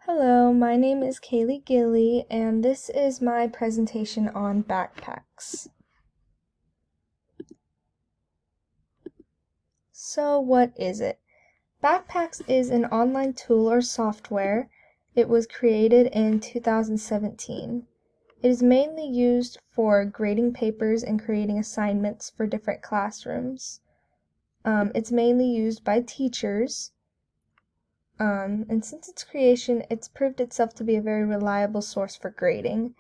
Hello, my name is Kaylee Gilly, and this is my presentation on BakPax. So what is it? BakPax is an online tool or software. It was created in 2017. It is mainly used for grading papers and creating assignments for different classrooms. It's mainly used by teachers. And since its creation, it's proved itself to be a very reliable source for grading.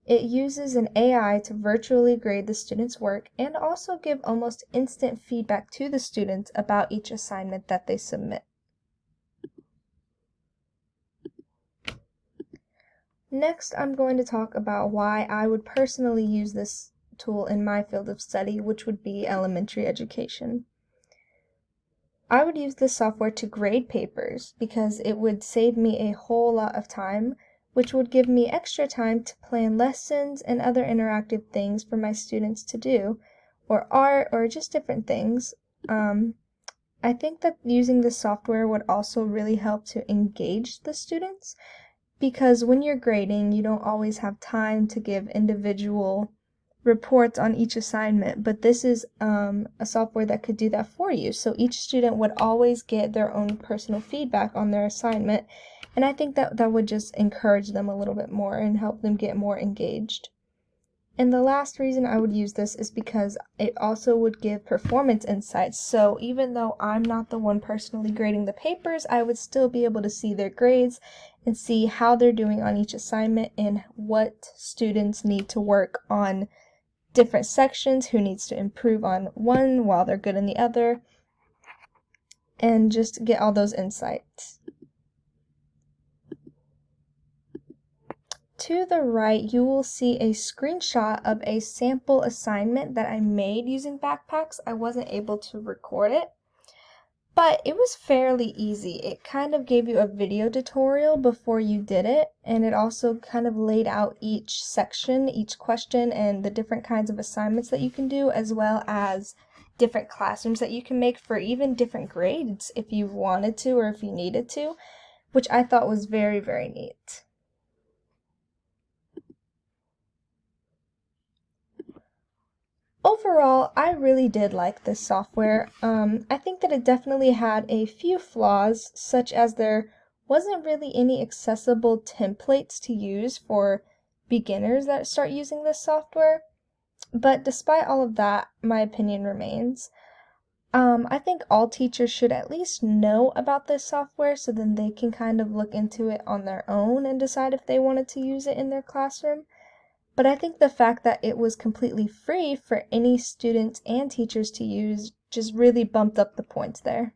It uses an AI to virtually grade the students' work and also give almost instant feedback to the students about each assignment that they submit. Next, I'm going to talk about why I would personally use this tool in my field of study, which would be elementary education. I would use this software to grade papers because it would save me a whole lot of time, which would give me extra time to plan lessons and other interactive things for my students to do, or art, or just different things. I think that using this software would also really help to engage the students because when you're grading, you don't always have time to give individual reports on each assignment, but this is a software that could do that for you. So each student would always get their own personal feedback on their assignment, and I think that would just encourage them a little bit more and help them get more engaged. And the last reason I would use this is because it also would give performance insights. So even though I'm not the one personally grading the papers, I would still be able to see their grades and see how they're doing on each assignment and what students need to work on different sections, who needs to improve on one while they're good in the other, and just get all those insights. To the right, you will see a screenshot of a sample assignment that I made using BakPax. I wasn't able to record it, but it was fairly easy. It kind of gave you a video tutorial before you did it, and it also kind of laid out each section, each question, and the different kinds of assignments that you can do, as well as different classrooms that you can make for even different grades if you wanted to or if you needed to, which I thought was very, very neat. Overall, I really did like this software. I think that it definitely had a few flaws, such as there wasn't really any accessible templates to use for beginners that start using this software. But despite all of that, my opinion remains. I think all teachers should at least know about this software so then they can kind of look into it on their own and decide if they wanted to use it in their classroom. But I think the fact that it was completely free for any students and teachers to use just really bumped up the points there.